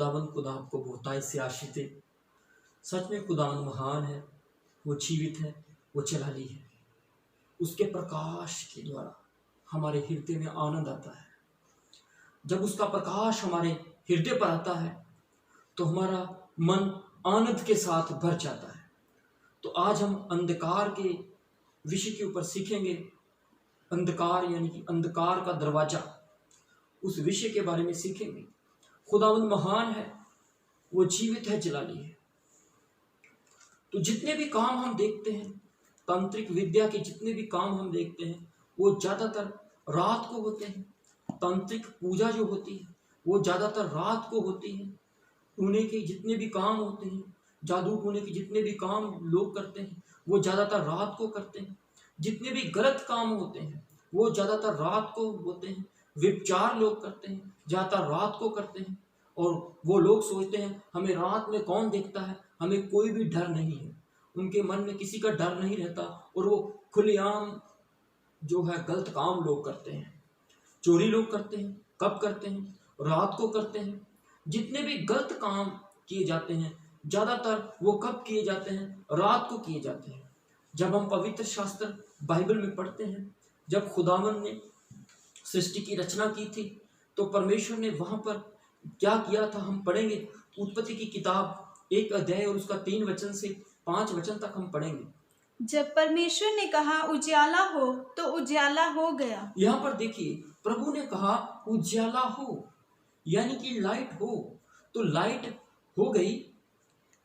खुदावंद खुदा आपको बहुतायत से आशीष दे। सच में खुदावंद महान है, वो जीवित है, वो चलाली है। उसके प्रकाश के द्वारा हमारे हृदय में आनंद आता है। जब उसका प्रकाश हमारे हृदय पर आता है तो हमारा मन आनंद के साथ भर जाता है। तो आज हम अंधकार के विषय के ऊपर सीखेंगे। अंधकार यानी कि अंधकार का दरवाजा, उस विषय के बारे में सीखेंगे। खुदावंद महान है, वो जीवित है, जलाली है। तो जितने भी काम हम देखते हैं, तांत्रिक विद्या के जितने भी काम हम देखते हैं, वो ज़्यादातर रात को होते हैं। तांत्रिक पूजा जो होती है वो ज़्यादातर रात को होती है। टूने के जितने भी काम होते हैं, जादू टूने के जितने भी काम लोग करते हैं, वो ज़्यादातर रात को करते हैं। जितने भी गलत काम होते हैं वो ज़्यादातर रात को होते हैं। व्यभिचार लोग करते हैं, ज़्यादातर रात को करते हैं। और वो लोग सोचते हैं हमें रात में कौन देखता है, हमें कोई भी डर नहीं है। उनके मन में किसी का डर नहीं रहता और वो खुलेआम जो है गलत काम लोग करते हैं। चोरी लोग करते हैं, कब करते हैं? रात को करते हैं। जितने भी गलत काम किए जाते हैं ज़्यादातर वो कब किए जाते हैं? रात को किए जाते हैं। जब हम पवित्र शास्त्र बाइबल में पढ़ते हैं, जब खुदावन ने सृष्टि की रचना की थी तो परमेश्वर ने वहाँ पर क्या किया था, हम पढ़ेंगे। उत्पत्ति की किताब 1 अध्याय और उसका 3 वचन से 5 वचन तक हम पढ़ेंगे। जब परमेश्वर ने कहा उजाला हो तो उजाला हो गया। यहाँ पर देखिए, प्रभु ने कहा उजाला हो, यानी कि लाइट हो, तो लाइट हो गई।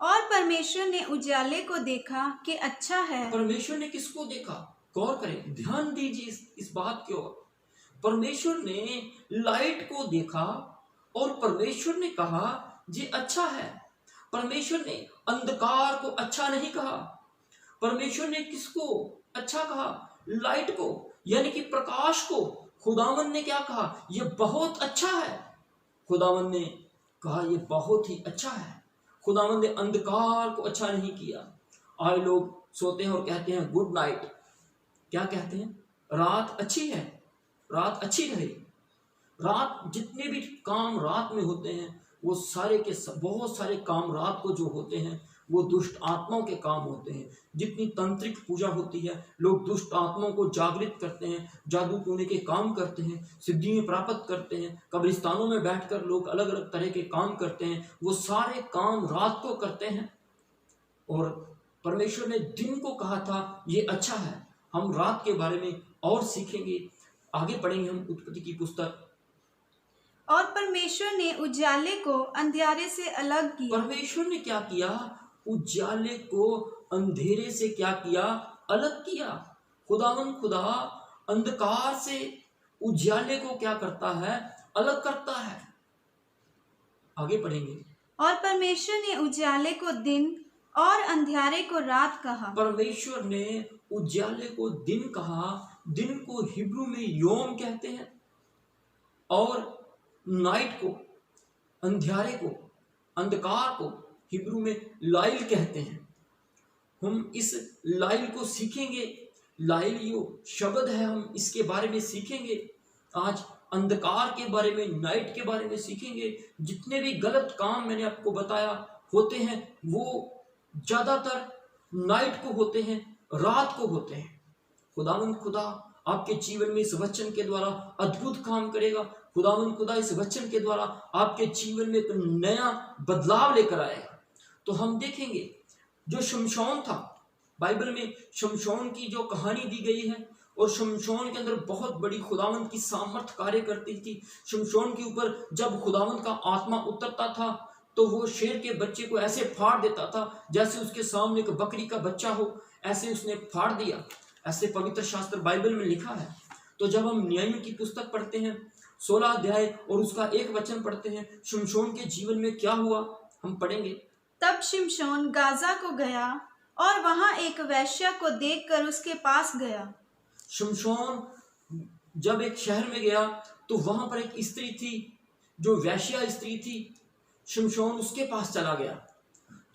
और परमेश्वर ने उजाले को देखा कि अच्छा है। परमेश्वर ने किसको देखा? गौर करें, ध्यान दीजिए इस बात की ओर। परमेश्वर ने लाइट को देखा और परमेश्वर ने कहा ये अच्छा है। परमेश्वर ने अंधकार को अच्छा नहीं कहा। परमेश्वर ने किसको अच्छा कहा? लाइट को, यानी कि प्रकाश को। खुदावन ने क्या कहा? यह बहुत अच्छा है। खुदावन ने कहा यह बहुत ही अच्छा है। खुदावन ने अंधकार को अच्छा नहीं किया। आज लोग सोते हैं और कहते हैं गुड नाइट। क्या कहते हैं? रात अच्छी है, रात अच्छी रहे। रात जितने भी काम रात में होते हैं वो सारे के बहुत सारे काम रात को जो होते हैं वो दुष्ट आत्माओं के काम होते हैं। जितनी तांत्रिक पूजा होती है, लोग दुष्ट आत्माओं को जागृत करते हैं, जादू टोने के काम करते हैं, सिद्धियां प्राप्त करते हैं। कब्रिस्तानों में बैठकर लोग अलग अलग तरह के काम करते हैं। वो सारे काम रात को करते हैं। और परमेश्वर ने दिन को कहा था ये अच्छा है। हम रात के बारे में और सीखेंगे, आगे पढ़ेंगे हम उत्पत्ति की पुस्तक। और परमेश्वर ने उजाले को अंधियारे से अलग किया। परमेश्वर ने क्या किया? उजाले को अंधेरे से क्या किया? अलग किया। खुदावन खुदा अंधकार से उजाले को क्या करता है? अलग करता है। आगे पढ़ेंगे। और परमेश्वर ने उजाले को दिन और अंधियारे को रात कहा। परमेश्वर ने उजाले को दिन कहा। दिन को हिब्रू में योम कहते हैं और नाइट को, अंधियारे को, अंधकार को हिब्रू में लाइल कहते हैं। हम इस लाइल को सीखेंगे। लाइल यो शब्द है, हम इसके बारे में सीखेंगे। आज अंधकार के बारे में, नाइट के बारे में सीखेंगे। जितने भी गलत काम मैंने आपको बताया होते हैं वो ज़्यादातर नाइट को होते हैं, रात को होते हैं। खुदावंद खुदा आपके जीवन में इस वचन के द्वारा अद्भुत काम करेगा। खुदावंद खुदा इस वचन के द्वारा आपके जीवन में एक नया बदलाव लेकर आएगा। तो हम देखेंगे जो शमशोन था, बाइबल में शमशोन की जो कहानी दी गई है, और शमशोन के अंदर बहुत बड़ी खुदावंद की सामर्थ कार्य करती थी। शमशोन के ऊपर जब खुदावंद का आत्मा उतरता था तो वो शेर के बच्चे को ऐसे फाड़ देता था जैसे उसके सामने एक बकरी का बच्चा हो, ऐसे उसने फाड़ दिया। ऐसे पवित्र शास्त्र बाइबल में लिखा है। तो जब हम न्यायों की पुस्तक पढ़ते हैं 16 अध्याय और उसका 1 वचन पढ़ते हैं, शमशोन के जीवन में क्या हुआ हम पढ़ेंगे। तब शिमशोन गाजा को गया और वहां एक वैश्या को देखकर उसके पास गया। शमशोन जब एक शहर में गया तो वहां पर एक स्त्री थी जो वैश्या स्त्री थी। शमशोन उसके पास चला गया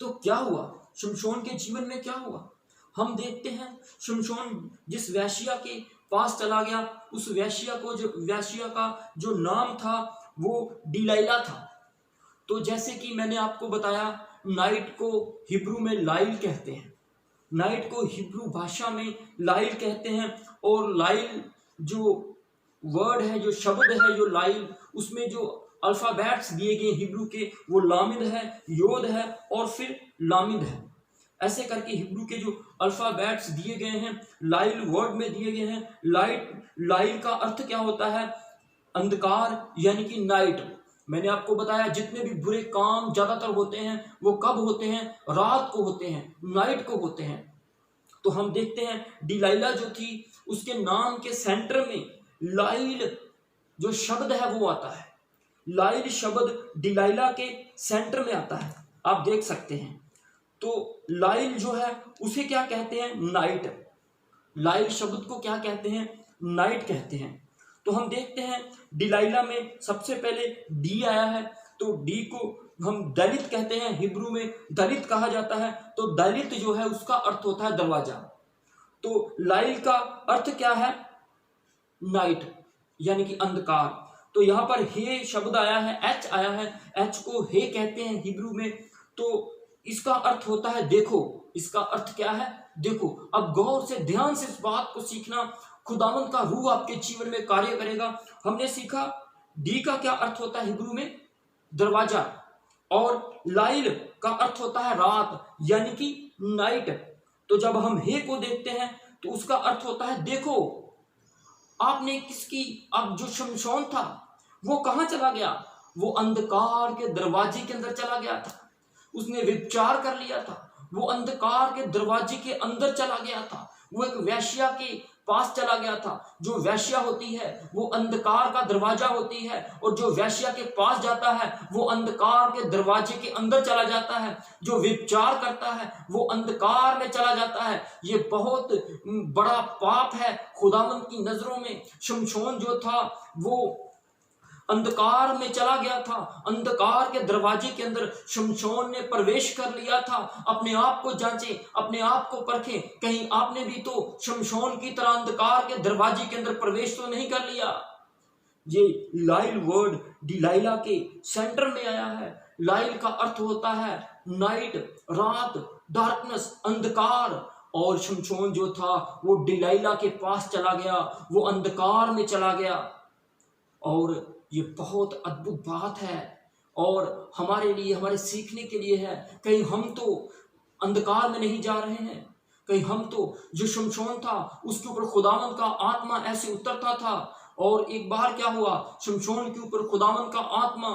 तो क्या हुआ? शमशोन के जीवन में क्या हुआ हम देखते हैं। शमशोन जिस वैश्या के पास चला गया, उस वैश्या का जो नाम था वो डिलाइला था। तो जैसे कि मैंने आपको बताया, नाइट को हिब्रू में लाइल कहते हैं, नाइट को हिब्रू भाषा में लाइल कहते हैं। और लाइल जो वर्ड है, जो शब्द है, जो लाइल, उसमें जो अल्फाबेट्स दिए गए हिब्रू के, वो लामिद है, योद है और फिर लामिद है। ऐसे करके हिब्रू के जो अल्फाबेट्स दिए गए हैं लाइल वर्ड में दिए गए हैं। लाइल का अर्थ क्या होता है? अंधकार, यानी कि नाइट। मैंने आपको बताया जितने भी बुरे काम ज्यादातर होते हैं वो कब होते हैं? रात को होते हैं, नाइट को होते हैं। तो हम देखते हैं डिलाइला जो थी, उसके नाम के सेंटर में लाइल जो शब्द है वो आता है। लाइल शब्द डिलाइला के सेंटर में आता है, आप देख सकते हैं। तो लाइल जो है उसे क्या कहते हैं? नाइट। लाइल शब्द को क्या कहते हैं? नाइट कहते हैं। तो हम देखते हैं डिलाइला में सबसे पहले डी आया है, तो डी को हम दलित कहते हैं, हिब्रू में दलित कहा जाता है। तो दलित जो है उसका अर्थ होता है दरवाजा। तो लाइल का अर्थ क्या है? नाइट, यानी कि अंधकार। तो यहाँ पर हे शब्द आया है, एच आया है, एच को हे कहते हैं हिब्रू में। तो इसका अर्थ होता है देखो। इसका अर्थ क्या है? देखो। अब गौर से, ध्यान से इस बात को सीखना, खुदावंद का रूह आपके जीवन में कार्य करेगा। हमने सीखा डी का क्या अर्थ होता है हिब्रू में? दरवाजा। और लाइल का अर्थ होता है रात, यानी कि नाइट। तो जब हम हे को देखते हैं तो उसका अर्थ होता है देखो। आपने किसकी, अब जो शमशोन था वो कहां चला गया? वो अंधकार के दरवाजे के अंदर चला गया था। उसने विचार कर लिया था, वो अंधकार के दरवाजे के अंदर चला गया था। वो एक वेश्या के पास चला गया था। जो वेश्या होती है वो अंधकार का दरवाजा होती है, और जो वेश्या के पास जाता है वो अंधकार के दरवाजे के अंदर चला जाता है। जो विचार करता है वो अंधकार में चला जाता है। ये बहुत बड़ा पाप है खुदावंद की नजरों में। शमशोन जो था वो अंधकार में चला गया था, अंधकार के दरवाजे के अंदर शमशोन ने प्रवेश कर लिया था। अपने आप को जांचें, अपने आप को परखें, कहीं आपने भी तो शमशोन की तरह अंधकार के दरवाजे के अंदर प्रवेश तो नहीं कर लिया। ये लाइल वर्ड डिलाइला के सेंटर में आया है। लाइल का अर्थ होता है नाइट, रात, डार्कनेस, अंधकार। और शमशोन जो था वो डिलाइला के पास चला गया, वो अंधकार में चला गया। और ये बहुत अद्भुत बात है और हमारे लिए, हमारे सीखने के लिए है। कहीं हम तो अंधकार में नहीं जा रहे हैं, कहीं हम तो, जो शमशोन था उसके ऊपर खुदावंद का आत्मा ऐसे उतरता था। और एक बार क्या हुआ, शमशोन के ऊपर खुदावंद का आत्मा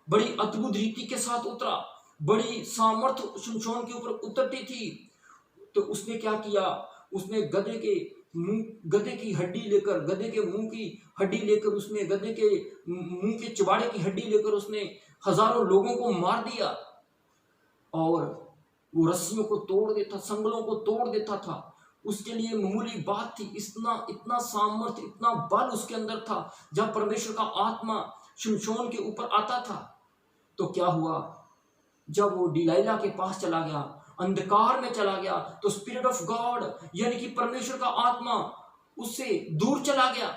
बड़ी अद्भुत रीति के साथ उतरा, बड़ी सामर्थ्य शमशोन के ऊपर उतरती थी। तो उसने क्या किया? उसने गधे की हड्डी लेकर, गधे के मुंह की हड्डी लेकर, उसने गधे के मुंह के चबाड़े की हड्डी लेकर उसने हजारों लोगों को मार दिया। और वो रस्सियों को तोड़ देता, संगलों को तोड़ देता था। उसके लिए मामूली बात थी, इतना सामर्थ्य, इतना बल उसके अंदर था। जब परमेश्वर का आत्मा शमशोन के ऊपर आता था तो क्या हुआ? जब वो डिलाइला के पास चला गया, अंधकार में चला गया, तो स्पिरिट ऑफ गॉड यानी कि परमेश्वर का आत्मा उससे दूर चला गया।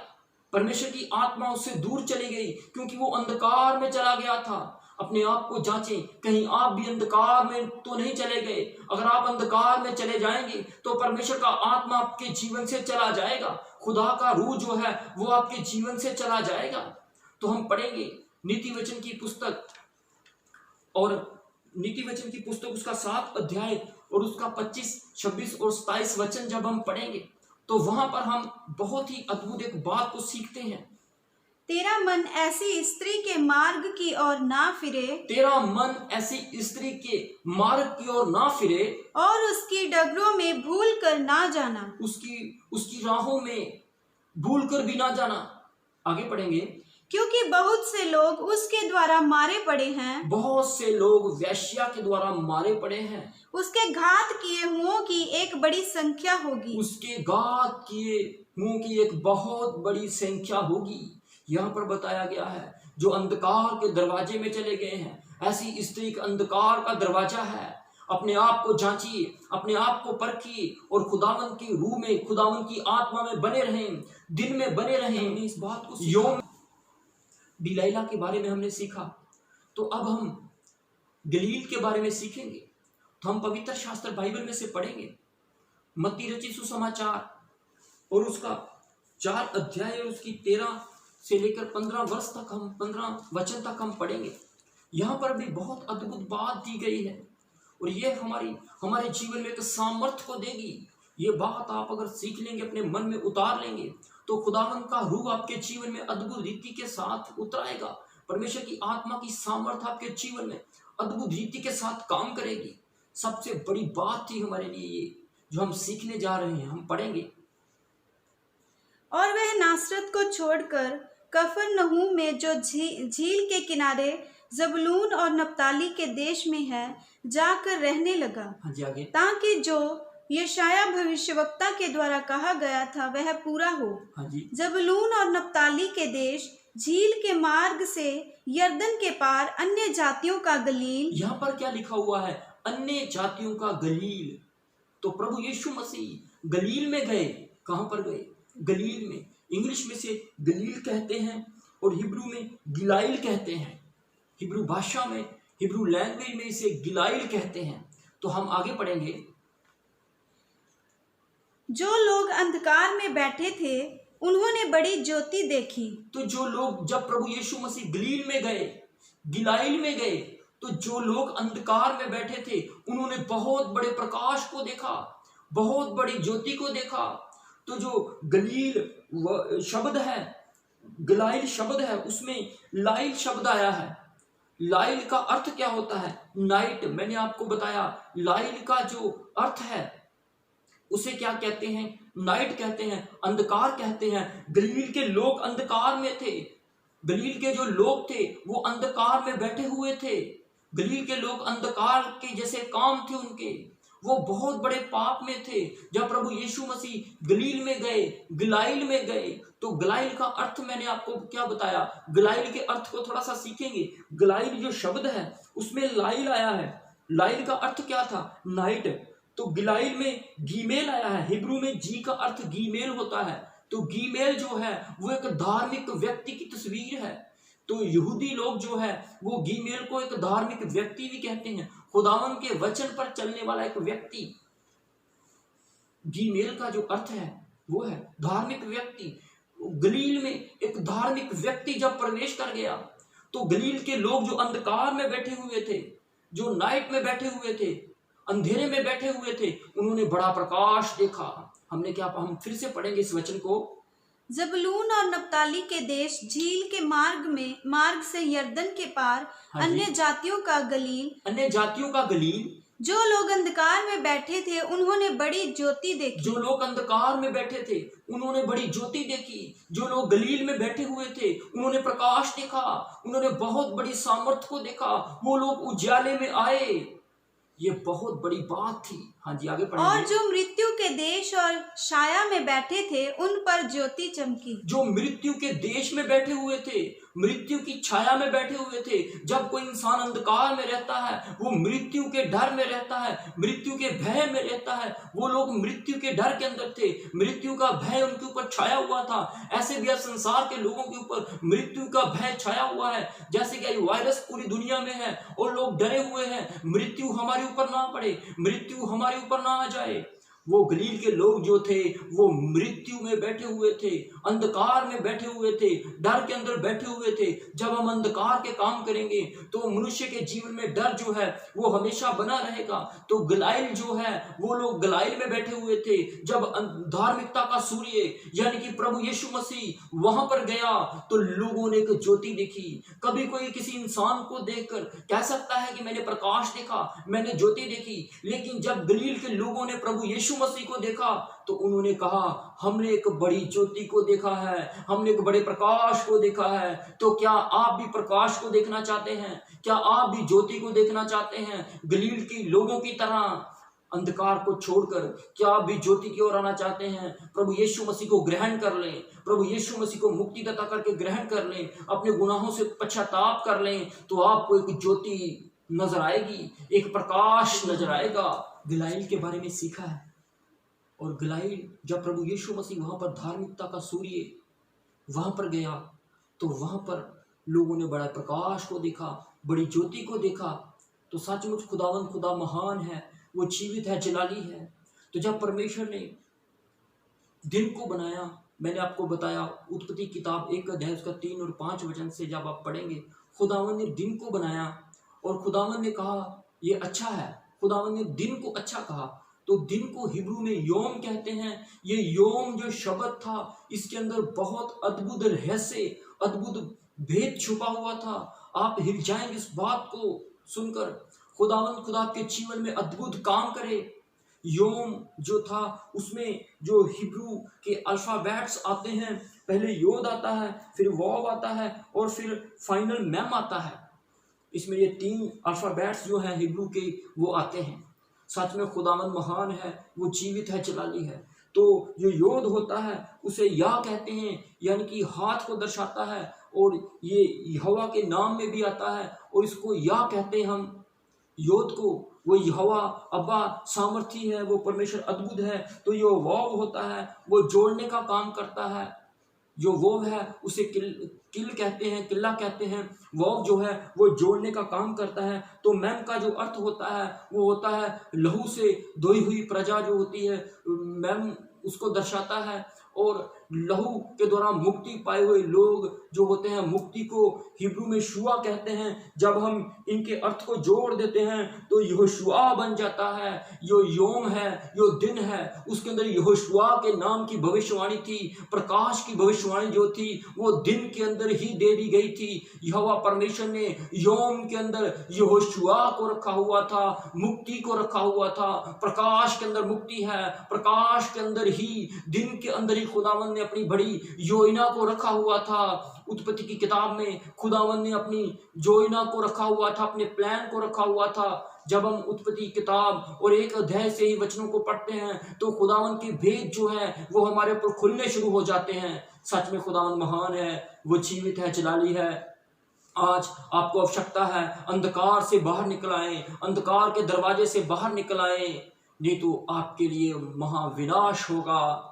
परमेश्वर की आत्मा उससे दूर चली गई क्योंकि वो अंधकार में चला गया था। अपने आप को जांचें, कहीं आप भी अंधकार में तो नहीं चले गए। अगर आप अंधकार में चले जाएंगे तो परमेश्वर का आत्मा आपके जीवन से चला जाएगा, खुदा का रूह जो है वो आपके जीवन से चला जाएगा। तो हम पढ़ेंगे नीति वचन की पुस्तक, और नीति वचन की पुस्तक उसका 7 अध्याय और उसका 25, 26 और 27 वचन जब हम पढ़ेंगे तो वहां पर हम बहुत ही अद्भुत एक बात को सीखते हैं। तेरा मन ऐसी स्त्री के मार्ग की ओर ना फिरे, तेरा मन ऐसी स्त्री के मार्ग की ओर ना फिरे, और उसकी डगरों में भूल कर ना जाना, उसकी राहों में भूल कर भी ना जाना। आगे पढ़ेंगे। क्योंकि बहुत से लोग उसके द्वारा मारे पड़े हैं, बहुत से लोग वेश्या के द्वारा मारे पड़े हैं। उसके घात किए हुओं की एक बड़ी संख्या होगी, उसके घात किए हुओं की एक बहुत बड़ी संख्या होगी। यहाँ पर बताया गया है जो अंधकार के दरवाजे में चले गए हैं, ऐसी स्त्री का अंधकार का दरवाजा है। अपने आप को जांचिए, अपने आप को परखिए और खुदावंद की रूह में, खुदावंद की आत्मा में बने रहें, दिन में बने रहें। इस बात को योम डिलाइला के बारे में हमने सीखा। तो अब हम गलील के बारे में सीखेंगे तो हम पवित्र शास्त्र बाइबल में से पढ़ेंगे। मत्ती रचित सुसमाचार और उसका 4 अध्याय और उसकी 13 से लेकर 15 वर्ष तक हम 15 वचन तक हम पढ़ेंगे। यहाँ पर भी बहुत अद्भुत बात दी गई है और ये हमारे जीवन में एक सामर्थ्य को देगी। ये बात आप अगर सीख लेंगे, अपने मन में उतार लेंगे, तो खुदावन का रूह आपके जीवन में अद्भुत रीति के साथ उतराएगा। परमेश्वर की आत्मा की सामर्थ्य आपके जीवन में अद्भुत रीति के साथ काम करेगी। सबसे बड़ी बात थी हमारे लिए ये जो हम सीखने जा रहे हैं, हम पढ़ेंगे। और वह नासरत को छोड़कर कफरनहूम में जो झील के किनारे जबूलून और नप्ताली के देश में है जाकर रहने लगा। हाँ जी, आगे। ताकि जो यशाया भविष्यवक्ता के द्वारा कहा गया था वह पूरा हो। हाँ जी। जबूलून और नप्ताली के देश झील के मार्ग से यरदन के पार अन्य जातियों का गलील। यहाँ पर क्या लिखा हुआ है? अन्य जातियों का गलील। तो प्रभु यीशु मसीह गलील में गए। कहाँ पर गए? गलील में। इंग्लिश में से गलील कहते हैं और हिब्रू में गिलाइल कहते हैं। हिब्रू भाषा में, हिब्रू लैंग्वेज में इसे गिलाइल कहते हैं। तो हम आगे पढ़ेंगे। जो लोग अंधकार में बैठे थे उन्होंने बड़ी ज्योति देखी। तो जो लोग, जब प्रभु यीशु मसीह गलील में गए, गिलाइल में गए, तो जो लोग अंधकार में बैठे थे उन्होंने बहुत बड़े प्रकाश को देखा, बहुत बड़ी ज्योति को देखा। तो जो गलील शब्द है, गिलाइल शब्द है, उसमें लाइल शब्द आया है। लाइल का अर्थ क्या होता है? नाइट। मैंने आपको बताया लाइल का जो अर्थ है उसे क्या कहते हैं? नाइट कहते हैं, अंधकार कहते हैं। गलील के लोग अंधकार में थे। गलील के जो लोग थे वो अंधकार में बैठे हुए थे। गलील के लोग अंधकार के जैसे काम थे उनके, वो बहुत बड़े पाप में थे। जब प्रभु यीशु मसीह गलील में गए, गिलाइल में गए, तो गिलाइल का अर्थ मैंने आपको क्या बताया? गिलाइल के अर्थ को थोड़ा सा सीखेंगे। गिलाइल जो शब्द है उसमें लाइल आया है। लाइल का अर्थ क्या था? नाइट। तो गिलाइल में गीमेल आया है। हिब्रू में जी का अर्थ गीमेल होता है। तो गीमेल जो है वो एक धार्मिक व्यक्ति की तस्वीर है। तो यहूदी लोग जो है वो गीमेल को एक धार्मिक व्यक्ति भी कहते हैं, खुदावन के वचन पर चलने वाला एक व्यक्ति। गीमेल का जो अर्थ है वो है धार्मिक व्यक्ति। गलील में एक धार्मिक व्यक्ति जब प्रवेश कर गया तो गलील के लोग जो अंधकार में बैठे हुए थे, जो नाइट में बैठे हुए थे, अंधेरे में बैठे हुए थे, उन्होंने बड़ा प्रकाश देखा। हम फिर से पढ़ेंगे इस वचन को। जबूलून और नप्ताली के देश झील के मार्ग से यरदन के पार अन्य जातियों का गलील। अन्य जातियों का गलील। जो लोग अंधकार में बैठे थे उन्होंने बड़ी ज्योति देखी। जो लोग अंधकार में बैठे थे उन्होंने बड़ी ज्योति देखी। जो लोग गलील में बैठे हुए थे उन्होंने प्रकाश देखा, उन्होंने बहुत बड़ी सामर्थ्य को देखा। वो लोग उजाले में आए। ये बहुत बड़ी बात थी। हाँ जी, आगे पढ़ेंगे। और जो मृत्यु के देश और छाया में बैठे थे उन पर ज्योति चमकी। जो मृत्यु के देश में बैठे हुए थे, मृत्यु की छाया में बैठे हुए थे। जब कोई इंसान अंधकार में रहता है वो मृत्यु के डर में रहता है, मृत्यु के भय में रहता है। वो लोग मृत्यु के डर के अंदर थे, मृत्यु का भय उनके ऊपर छाया हुआ था। ऐसे भी संसार के लोगों के ऊपर मृत्यु का भय छाया हुआ है। जैसे कि वायरस पूरी दुनिया में है और लोग डरे हुए हैं मृत्यु हमारे ऊपर ना पड़े, मृत्यु हमारे ऊपर ना आ जाए। वो गलील के लोग जो थे वो मृत्यु में बैठे हुए थे, अंधकार में बैठे हुए थे, डर के अंदर बैठे हुए थे। जब हम अंधकार के काम करेंगे तो मनुष्य के जीवन में डर जो है वो हमेशा बना रहेगा। तो गलाइल जो है वो लोग गलाइल में बैठे हुए थे। जब धार्मिकता का सूर्य यानी कि प्रभु यीशु मसीह वहां पर गया तो लोगों ने एक ज्योति देखी। कभी कोई किसी इंसान को देखकर कह सकता है कि मैंने प्रकाश देखा, मैंने ज्योति देखी, लेकिन जब गलील के लोगों ने प्रभु यीशु मसीह को देखा तो उन्होंने कहा हमने एक बड़ी ज्योति को देखा है, हमने एक बड़े प्रकाश को देखा है। तो क्या आप भी प्रकाश को देखना चाहते हैं? क्या आप भी ज्योति को देखना चाहते हैं? गलील की लोगों की तरह अंधकार को छोड़कर क्या आप भी ज्योति की ओर आना चाहते हैं? प्रभु यीशु मसीह को ग्रहण कर लें, प्रभु यीशु मसीह को मुक्तिदाता करके ग्रहण कर लें, अपने गुनाहों से पश्चाताप कर लें, तो आपको एक ज्योति नजर आएगी, एक प्रकाश नजर आएगा। गिलाइल के बारे में सीखा है। और गिलाइल जब प्रभु यीशु मसीह वहां पर धार्मिकता का सूर्य वहां पर गया तो वहां पर लोगों ने बड़ा प्रकाश को देखा, बड़ी ज्योति को देखा। तो सचमुच खुदावंद खुदा महान है, वो जीवित है, जलाली है। तो जब परमेश्वर ने दिन को बनाया, मैंने आपको बताया उत्पत्ति किताब 1 अध्याय उसका 3 और 5 वचन से जब आप पढ़ेंगे, खुदावंद ने दिन को बनाया और खुदावंद ने कहा ये अच्छा है। खुदावंद ने दिन को अच्छा कहा। तो दिन को हिब्रू में योम कहते हैं। ये योम जो शब्द था, इसके अंदर बहुत अद्भुत रहस्य, अद्भुत भेद छुपा हुआ था। आप हिल जाएंगे इस बात को सुनकर। खुदावंद खुदा आपके जीवन में अद्भुत काम करे। योम जो था, उसमें जो हिब्रू के अल्फाबेट्स आते हैं, पहले योद आता है, फिर वॉव आता है और फिर फाइनल मैम आता है। इसमें ये 3 अल्फाबेट्स जो हैं हिब्रू के, वो आते हैं। सच में खुदावंद महान है, वो जीवित है, जलाली है। तो जो योद होता है उसे या कहते हैं, यानी कि हाथ को दर्शाता है, और ये यहोवा के नाम में भी आता है और इसको या कहते हैं हम योद को। वो यहोवा अब्बा सामर्थी है, वो परमेश्वर अद्भुत है। तो ये वाव होता है, वो जोड़ने का काम करता है। जो वोव है उसे किल कहते हैं, किल्ला कहते हैं। वोव जो है वो जोड़ने का काम करता है। तो मैम का जो अर्थ होता है वो होता है लहू से धोई हुई प्रजा जो होती है, मैम उसको दर्शाता है। और लहू के द्वारा मुक्ति पाए हुए लोग जो होते हैं, मुक्ति को हिब्रू में शुआ कहते हैं। जब हम इनके अर्थ को जोड़ देते हैं तो यहोशुआ बन जाता है। यो योम है, यो दिन है, उसके अंदर यहोशुआ के नाम की भविष्यवाणी थी। प्रकाश की भविष्यवाणी जो थी वो दिन के अंदर ही दे दी गई थी। यहोवा परमेश्वर ने योम के अंदर यहोशुआ को रखा हुआ था, मुक्ति को रखा हुआ था। प्रकाश के अंदर मुक्ति है, प्रकाश के अंदर ही, दिन के अंदर ही खुदावंद ने अपनी बड़ी योजना को रखा हुआ था। उत्पत्ति की किताब में खुदावंद ने अपनी योजना को रखा हुआ था, अपने प्लान को रखा हुआ था। जब हम उत्पत्ति किताब और 1 अध्याय से ही वचनों को पढ़ते हैं तो खुदावंद के भेद जो है वो हमारे ऊपर खुलने शुरू हो जाते हैं। सच में खुदावंद महान है, वो जीवित है, जलाली है। आज आपको आवश्यकता है अंधकार से बाहर निकल आए, अंधकार के दरवाजे से बाहर निकल आए, नहीं तो आपके लिए महाविनाश होगा।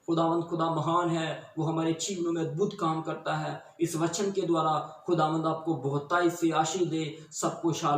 खुदावंद खुदा महान है, वो हमारे जीवनों में अद्भुत काम करता है। इस वचन के द्वारा खुदावंद आपको बहुतायत से आशीष दे। सबको शालोम।